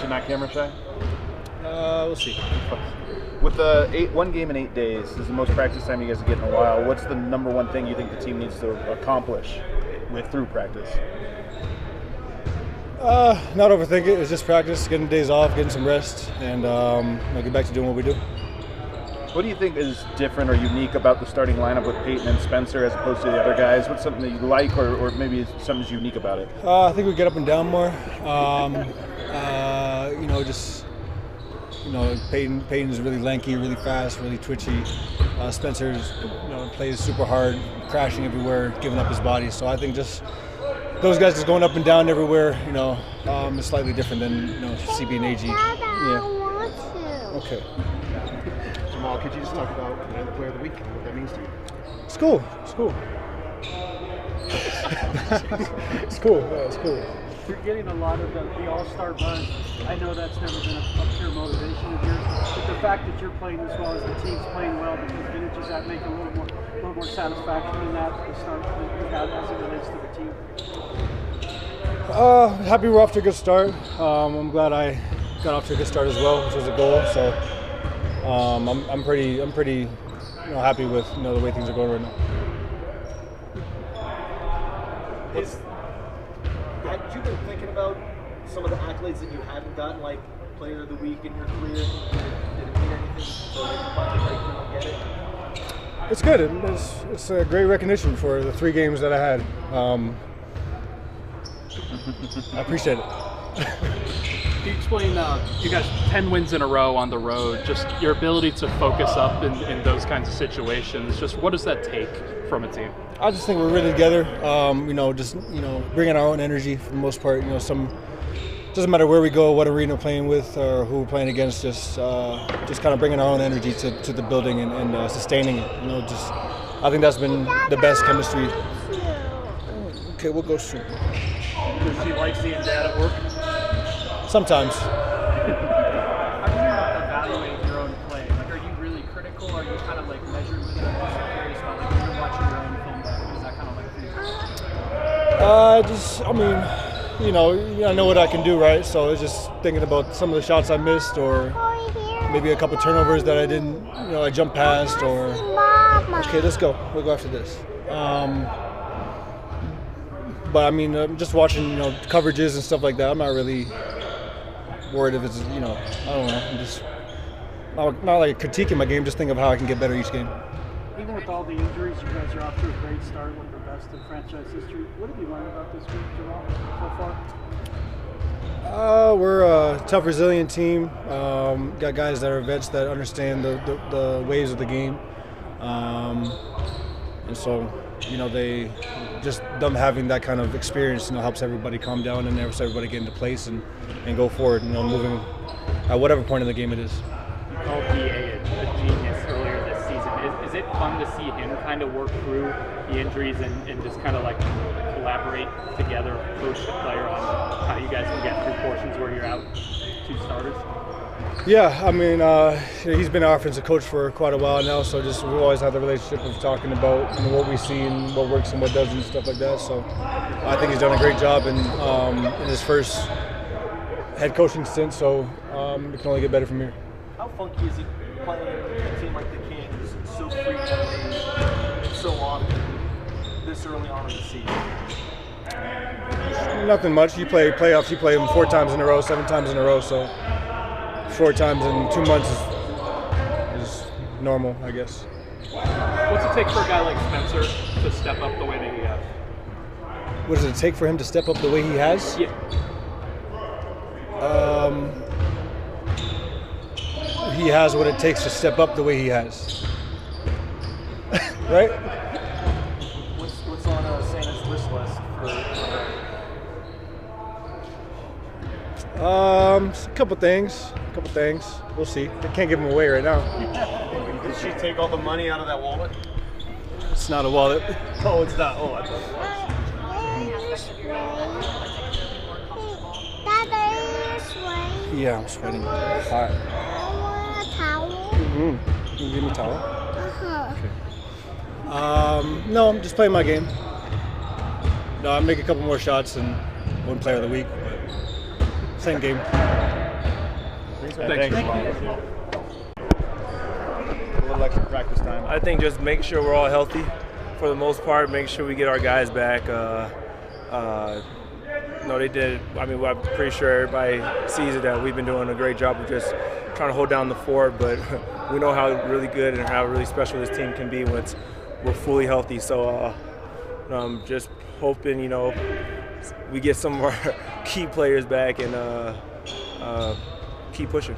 you not camera shy? We'll see. With one game in 8 days, this is the most practice time you guys have get in a while. What's the number one thing you think the team needs to accomplish through practice? Not overthink it. It's just practice, getting days off, getting some rest, and get back to doing what we do. What do you think is different or unique about the starting lineup with Peyton and Spencer as opposed to the other guys? What's something that you like or maybe something's unique about it? I think we get up and down more. Peyton's really lanky, really fast, really twitchy. Spencer's plays super hard, crashing everywhere, giving up his body. So I think just those guys just going up and down everywhere, is slightly different than CB and AG. Yeah. Okay. Jamal, could you just talk about the player of the week and what that means to you? It's cool. It's cool. It's cool. Yeah, it's cool. You're getting a lot of the all-star buzz. I know that's never been a pure motivation of yours, but the fact that you're playing as well as the team's playing well, does that make a little more satisfaction in that the start that you have as it relates to the team? Happy we're off to a good start. I'm glad I got off to a good start as well, which was a goal. So I'm pretty happy with the way things are going right now. Had you been thinking about some of the accolades that you hadn't gotten, like player of the week in your career? Did it mean anything? So did you finally break through and get it? It's good. It's a great recognition for the 3 games that I had. I appreciate it. Can you explain, you guys 10 wins in a row on the road, just your ability to focus up in those kinds of situations, just what does that take from a team? I just think we're really together, bringing our own energy for the most part. Doesn't matter where we go, what arena we're playing with, or who we're playing against, just kind of bringing our own energy to the building and sustaining it. I think that's been the best chemistry. Okay, we'll go soon. Does he like seeing Dad at work? Sometimes. How do you evaluate your own play? Like, are you really critical? Or are you kind of like measured with it? I'm just curious about like when you're watching your own film back. Is that kind of like I know what I can do, right? So it's just thinking about some of the shots I missed, or maybe a couple turnovers that I didn't, I jumped past, or okay, let's go. We'll go after this. But just watching, coverages and stuff like that, I'm not really worried if it's, I don't know. I'm just not like critiquing my game, just think of how I can get better each game. Even with all the injuries, you guys are off to a great start, one of the best in franchise history. What have you learned about this group, Jamal, so far? We're a tough, resilient team. Got guys that are vets that understand the ways of the game. And so, they just them having that kind of experience, helps everybody calm down and helps everybody get into place and go forward, moving at whatever point in the game it is. You called DA a genius earlier this season. Is it fun to see him kind of work through the injuries and just kind of like collaborate together, coach the player on how you guys can get through portions where you're out 2 starters? Yeah, he's been our offensive coach for quite a while now, so just we've always had the relationship of talking about what we see and what works and what doesn't and stuff like that. So I think he's done a great job in his first head coaching stint, so it can only get better from here. How funky is it playing a team like the Kings so frequently, so often, this early on in the season? Nothing much. You play playoffs, you play them 4 times in a row, 7 times in a row, so 4 times in 2 months is normal, I guess. What's it take for a guy like Spencer to step up the way that he has? What does it take for him to step up the way he has? Yeah. He has what it takes to step up the way he has. Right? What's on Santa's wish list for a couple things. We'll see. I can't give them away right now. Did she take all the money out of that wallet? It's not a wallet. Oh, it's not. Oh, I thought it was. Yeah, I'm sweating hard. I want a towel. Mm-hmm. Can you give me a towel? Uh-huh. Okay. No, I'm just playing my game. No, I make a couple more shots and 1 player of the week, but same game. Thanks. A little extra practice time. I think just make sure we're all healthy for the most part, make sure we get our guys back. No, they did. I mean, I'm pretty sure everybody sees it that we've been doing a great job of just trying to hold down the fort, but we know how really good and how really special this team can be once we're fully healthy. So just hoping, we get some of our key players back and keep pushing.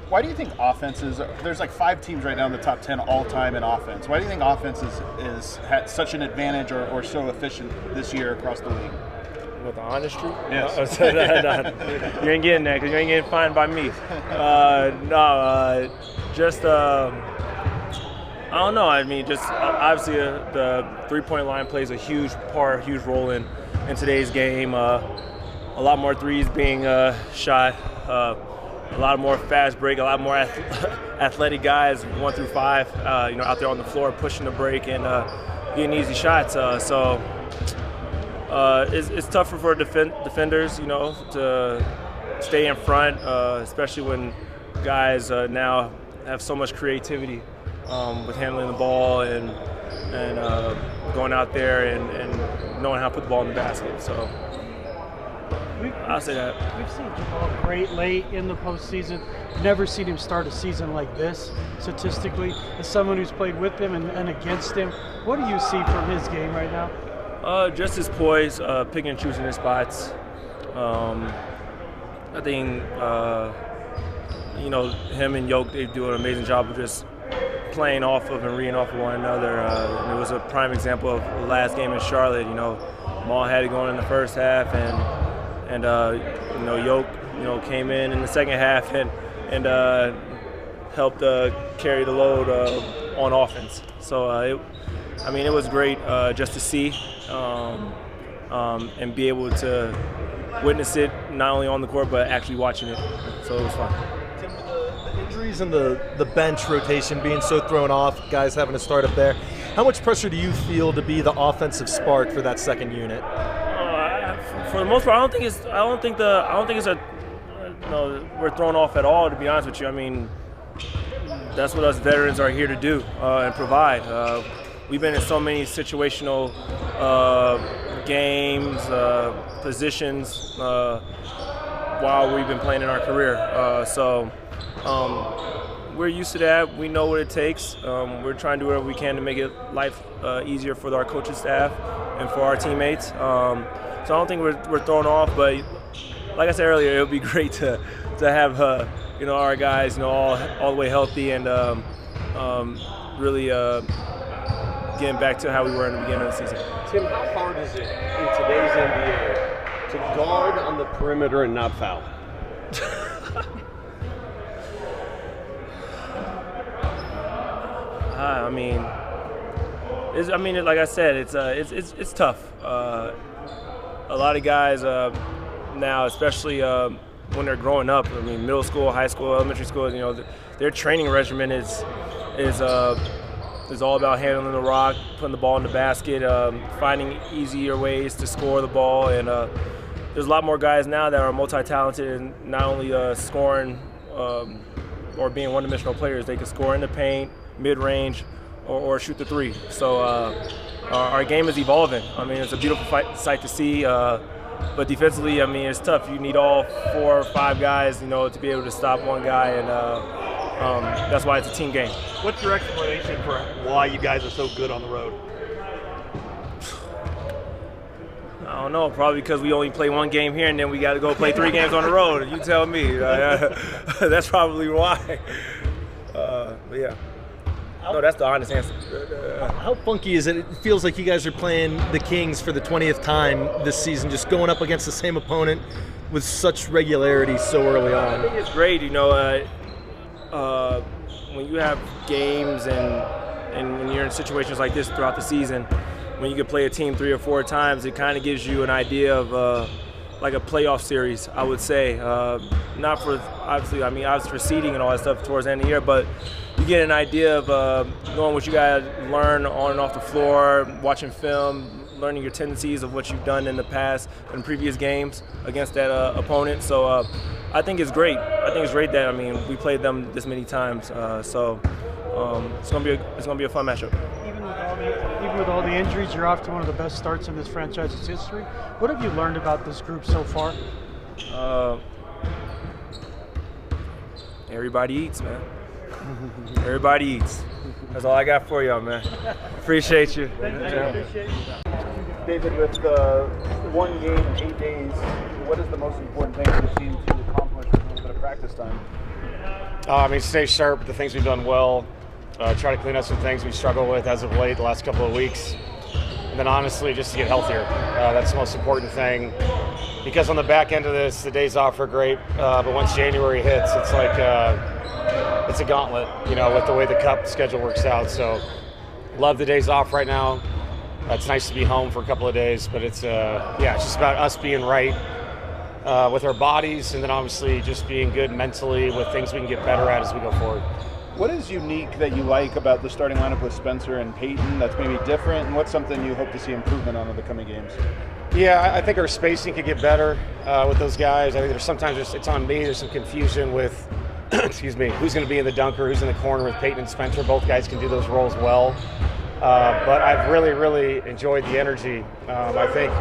Why do you think offenses? There's like 5 teams right now in the top 10 all time in offense. Why do you think offense is had such an advantage or so efficient this year across the league? With the honest truth? Yes. You ain't getting that because you ain't getting fined by me. I don't know. I mean, just obviously the three-point line plays a huge role in today's game. A lot more threes being shot. A lot more fast break, a lot more athletic guys, 1 through 5, out there on the floor pushing the break and getting easy shots. It's tougher for defenders, to stay in front, especially when guys now have so much creativity with handling the ball and going out there and knowing how to put the ball in the basket. So I'll say that. We've seen Jamal great late in the postseason. Never seen him start a season like this, statistically. As someone who's played with him and against him, what do you see from his game right now? Just his poise, picking and choosing his spots. I think, him and Yoke, they do an amazing job of just playing off of and reading off of one another. It was a prime example of the last game in Charlotte. Maul had it going in the first half, and Yoke, came in the second half and helped carry the load on offense. So it was great just to see and be able to witness it not only on the court but actually watching it. So it was fun. Tim, with the injuries and the bench rotation being so thrown off, guys having to start up there, how much pressure do you feel to be the offensive spark for that second unit? For the most part, I don't think we're thrown off at all, to be honest with you. I mean, that's what us veterans are here to do and provide. We've been in so many situational games, positions while we've been playing in our career. So we're used to that. We know what it takes. We're trying to do whatever we can to make life easier for our coaching staff and for our teammates. So I don't think we're thrown off, but like I said earlier, it would be great to have our guys all the way healthy and really getting back to how we were in the beginning of the season. Tim, how hard is it in today's NBA to guard on the perimeter and not foul? Like I said, it's tough. A lot of guys now, especially when they're growing up, middle school, high school, elementary school, their training regimen is all about handling the rock, putting the ball in the basket, finding easier ways to score the ball. And there's a lot more guys now that are multi-talented and not only scoring or being one-dimensional players. They can score in the paint, mid-range, or shoot the three. So our game is evolving. It's a beautiful sight to see. But defensively, it's tough. You need all 4 or 5 guys, to be able to stop one guy, and that's why it's a team game. What's your explanation for why you guys are so good on the road? I don't know. Probably because we only play 1 game here, and then we got to go play 3 games on the road. You tell me. That's probably why. But yeah. No, that's the honest answer. How funky is it? It feels like you guys are playing the Kings for the 20th time this season, just going up against the same opponent with such regularity so early on. I think it's great, when you have games and when you're in situations like this throughout the season, when you can play a team 3 or 4 times, it kind of gives you an idea of like a playoff series, I would say. Not for, obviously for seeding and all that stuff towards the end of the year, but you get an idea of knowing what you got to learn on and off the floor, watching film, learning your tendencies of what you've done in the past and previous games against that opponent. So I think it's great. I think it's great that we played them this many times. So it's gonna be a fun matchup. Even with all the injuries, you're off to one of the best starts in this franchise's history. What have you learned about this group so far? Everybody eats, man. Everybody eats. That's all I got for y'all, man. Appreciate you. Appreciate you. David, with 1 game in 8 days, what is the most important thing for the team to accomplish with a little bit of practice time? Stay sharp with the things we've done well. Try to clean up some things we struggled with as of late the last couple of weeks. And then honestly, just to get healthier. That's the most important thing. Because on the back end of this, the days off are great, but once January hits, it's like it's a gauntlet, with the way the Cup schedule works out. So love the days off right now. It's nice to be home for a couple of days, but it's just about us being right with our bodies, and then obviously just being good mentally with things we can get better at as we go forward. What is unique that you like about the starting lineup with Spencer and Peyton that's maybe different, and what's something you hope to see improvement on in the coming games? Yeah, I think our spacing could get better with those guys. I think sometimes it's on me. There's some confusion with, excuse me, who's going to be in the dunker, who's in the corner with Peyton and Spencer. Both guys can do those roles well. But I've really, really enjoyed the energy. I think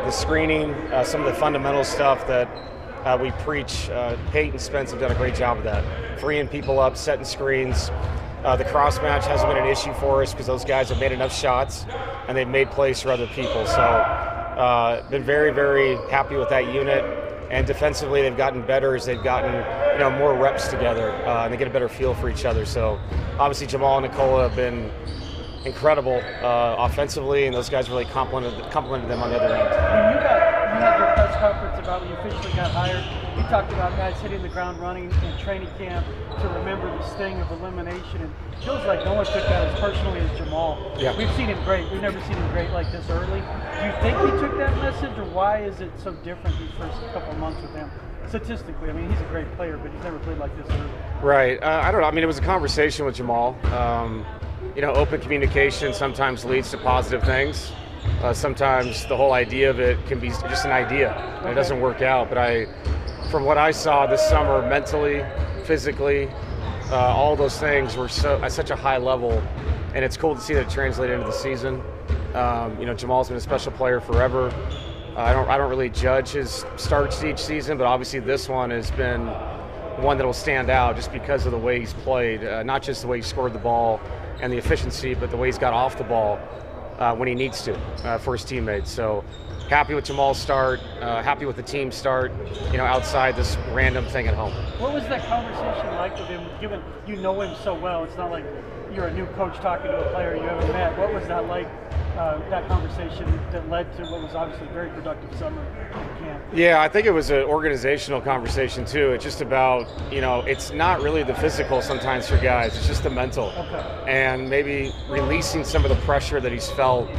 the screening, some of the fundamental stuff that we preach, Peyton and Spence have done a great job of that. Freeing people up, setting screens. The cross match hasn't been an issue for us because those guys have made enough shots and they've made plays for other people. So been very, very happy with that unit. And defensively, they've gotten better as they've gotten more reps together and they get a better feel for each other. So obviously Jamal and Nikola have been incredible offensively, and those guys really complimented them on the other end. You had your press conference about when you officially got hired. You talked about guys hitting the ground running in training camp to remember the sting of elimination. And it feels like no one took that as personally as Jamal. Yeah. We've seen him great. We've never seen him great like this early. Do you think he took that message, or why is it so different these first couple of months with him? Statistically, he's a great player, but he's never played like this early. Right. I don't know. It was a conversation with Jamal. Open communication sometimes leads to positive things. Sometimes the whole idea of it can be just an idea, and it doesn't work out. But from what I saw this summer, mentally, physically, all those things were at such a high level, and it's cool to see that translate into the season. Jamal's been a special player forever. I don't really judge his starts each season, but obviously this one has been one that will stand out just because of the way he's played, not just the way he scored the ball and the efficiency, but the way he's got off the ball when he needs to for his teammates. So happy with Jamal's start, happy with the team start, outside this random thing at home. What was that conversation like with him, given you know him so well? It's not like you're a new coach talking to a player you haven't met. What was that like, that conversation that led to what was obviously a very productive summer in camp? Yeah, I think it was an organizational conversation too. It's just about, it's not really the physical sometimes for guys, it's just the mental. Okay. And maybe releasing some of the pressure that he's felt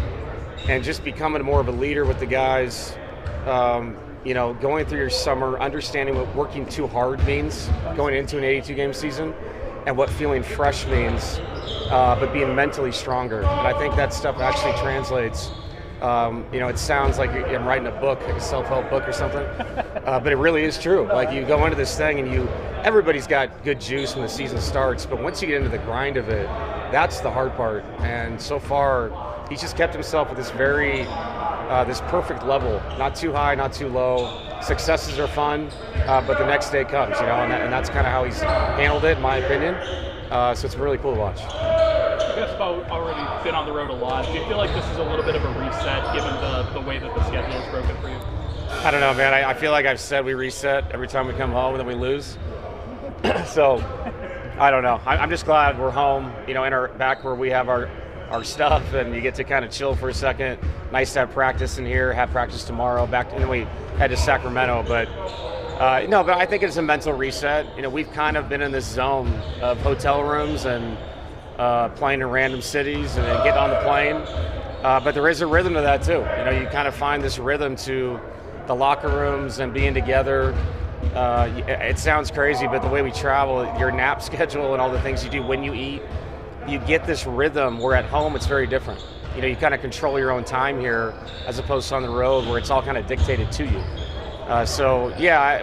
and just becoming more of a leader with the guys, going through your summer, understanding what working too hard means going into an 82-game season and what feeling fresh means, but being mentally stronger. And I think that stuff actually translates. It sounds like I'm writing a book, like a self-help book or something, but it really is true. Like you go into this thing and everybody's got good juice when the season starts, but once you get into the grind of it, that's the hard part. And so far, he's just kept himself at this this perfect level, not too high, not too low. Successes are fun, but the next day comes, and that's kind of how he's handled it, in my opinion. So it's really cool to watch. You guys have already been on the road a lot. Do you feel like this is a little bit of a reset, given the way that the schedule is broken for you? I don't know, man. I feel like I've said we reset every time we come home and then we lose. So I don't know. I'm just glad we're home, in our back where we have our stuff, and you get to kind of chill for a second. Nice to have practice in here, have practice tomorrow, and then we head to Sacramento. But but I think it's a mental reset. We've kind of been in this zone of hotel rooms and playing in random cities and then getting on the plane. But there is a rhythm to that too. You kind of find this rhythm to the locker rooms and being together. It sounds crazy, but the way we travel, your nap schedule and all the things you do when you eat, you get this rhythm where at home it's very different. You kind of control your own time here as opposed to on the road where it's all kind of dictated to you. So yeah,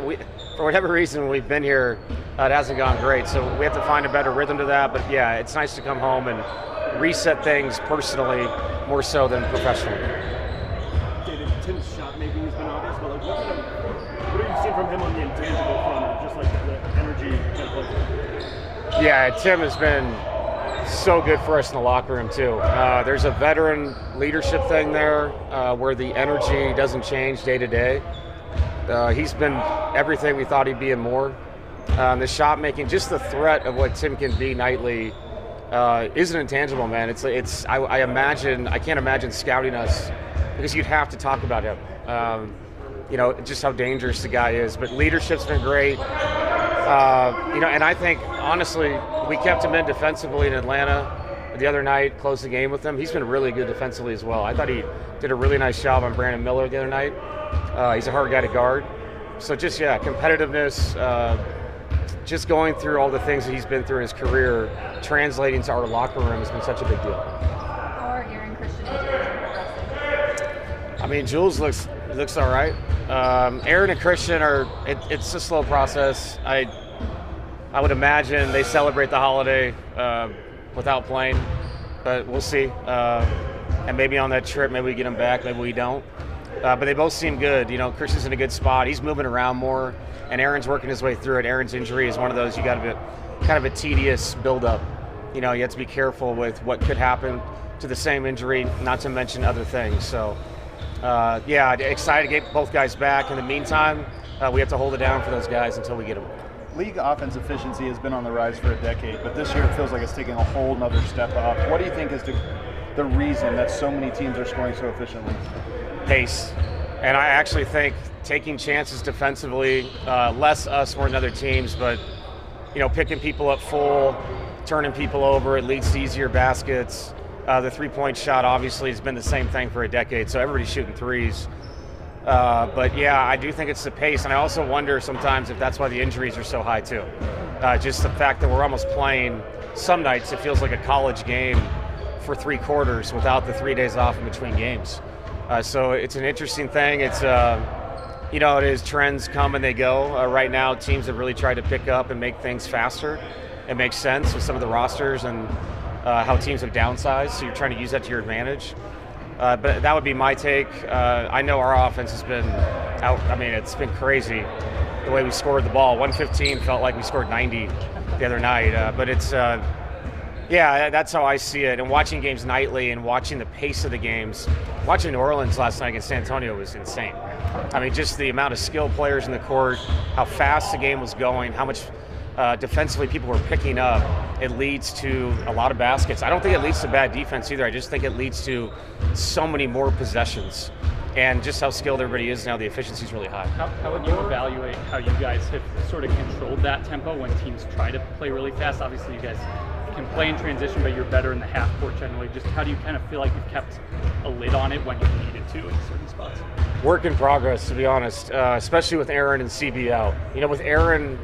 for whatever reason we've been here, it hasn't gone great. So we have to find a better rhythm to that. But yeah, it's nice to come home and reset things personally more so than professionally. David, Tim's shot making has been obvious, but like what have you seen from him on the intangible front, just like the energy kind of like? Yeah, Tim has been so good for us in the locker room too. There's a veteran leadership thing there where the energy doesn't change day to day. He's been everything we thought he'd be and more. The shot making, just the threat of what Tim can be nightly is an intangible, man. I can't imagine scouting us because you'd have to talk about him. Just how dangerous the guy is. But leadership's been great. And I think, honestly, we kept him in defensively in Atlanta the other night, closed the game with him. He's been really good defensively as well. I thought he did a really nice job on Brandon Miller the other night. He's a hard guy to guard. So just, competitiveness, just going through all the things that he's been through in his career, translating to our locker room has been such a big deal. How are Aaron, Christian, and Jules progressing? I mean, Jules looks all right. Aaron and Christian it's a slow process. I would imagine they celebrate the holiday without playing, but we'll see. And maybe on that trip, maybe we get them back, maybe we don't. But they both seem good. Christian's in a good spot. He's moving around more, and Aaron's working his way through it. Aaron's injury is one of those you got to be kind of a tedious buildup. You have to be careful with what could happen to the same injury, not to mention other things. So, excited to get both guys back. In the meantime, we have to hold it down for those guys until we get them. League offense efficiency has been on the rise for a decade, but this year it feels like it's taking a whole nother step up. What do you think is the reason that so many teams are scoring so efficiently? Pace. And I actually think taking chances defensively, less us more than other teams, but picking people up full, turning people over, it leads to easier baskets. The three-point shot obviously has been the same thing for a decade, so everybody's shooting threes. But yeah, I do think it's the pace, and I also wonder sometimes if that's why the injuries are so high too. Just the fact that we're almost playing, some nights it feels like a college game for 3 quarters without the 3 days off in between games. So it's an interesting thing. It's it is trends come and they go. Right now, teams have really tried to pick up and make things faster. It makes sense with some of the rosters and how teams have downsized, so you're trying to use that to your advantage. But that would be my take. I know our offense has been out. I mean, it's been crazy the way we scored the ball. 115 felt like we scored 90 the other night. But it's, that's how I see it. And watching games nightly and watching the pace of the games. Watching New Orleans last night against San Antonio was insane. I mean, just the amount of skilled players in the court, how fast the game was going, how much defensively people were picking up. It leads to a lot of baskets. I don't think it leads to bad defense either. I just think it leads to so many more possessions. And just how skilled everybody is now, the efficiency is really high. How would you evaluate how you guys have sort of controlled that tempo when teams try to play really fast? Obviously, you guys can play in transition, but you're better in the half court generally. Just how do you kind of feel like you've kept a lid on it when you needed to in certain spots? Work in progress, to be honest, especially with Aaron and CBL. With Aaron,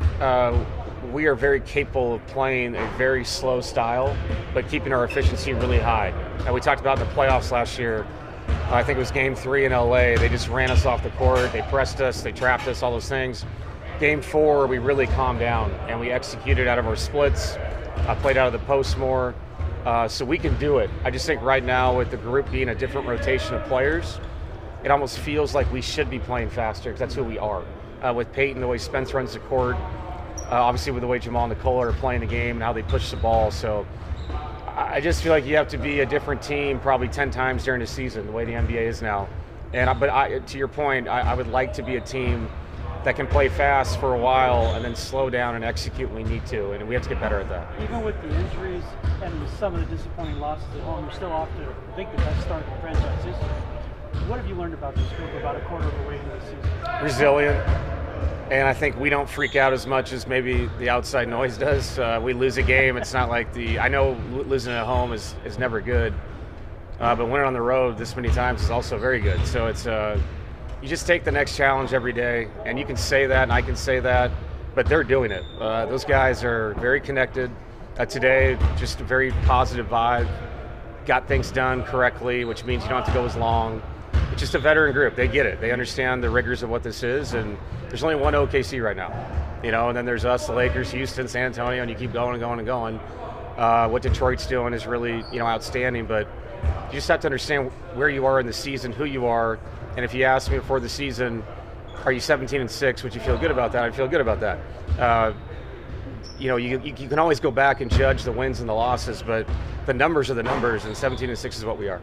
we are very capable of playing a very slow style, but keeping our efficiency really high. And we talked about in the playoffs last year. I think it was game 3 in LA. They just ran us off the court. They pressed us. They trapped us, all those things. Game 4, we really calmed down, and we executed out of our splits, played out of the post more. So we can do it. I just think right now, with the group being a different rotation of players, it almost feels like we should be playing faster because that's who we are. With Peyton, the way Spence runs the court, obviously with the way Jamal and Nicola are playing the game and how they push the ball. So I just feel like you have to be a different team probably 10 times during the season, the way the NBA is now. But to your point, I would like to be a team that can play fast for a while and then slow down and execute when we need to, and we have to get better at that. Even with the injuries and some of the disappointing losses at home, you're still off to, I think, the best start in the franchise history. What have you learned about this group about a quarter of the way into the season? Resilient. And I think we don't freak out as much as maybe the outside noise does. We lose a game, it's not like I know losing at home is never good, but winning on the road this many times is also very good. So it's you just take the next challenge every day, and you can say that, and I can say that, but they're doing it. Those guys are very connected. Today, just a very positive vibe. Got things done correctly, which means you don't have to go as long. just a veteran group. They get it. They understand the rigors of what this is, and there's only one OKC right now, and then there's us, the Lakers, Houston, San Antonio, and you keep going and going and going. What Detroit's doing is really, outstanding, but you just have to understand where you are in the season, who you are, and if you ask me before the season, are you 17-6? Would you feel good about that? I'd feel good about that. You can always go back and judge the wins and the losses, but the numbers are the numbers, and 17-6 is what we are.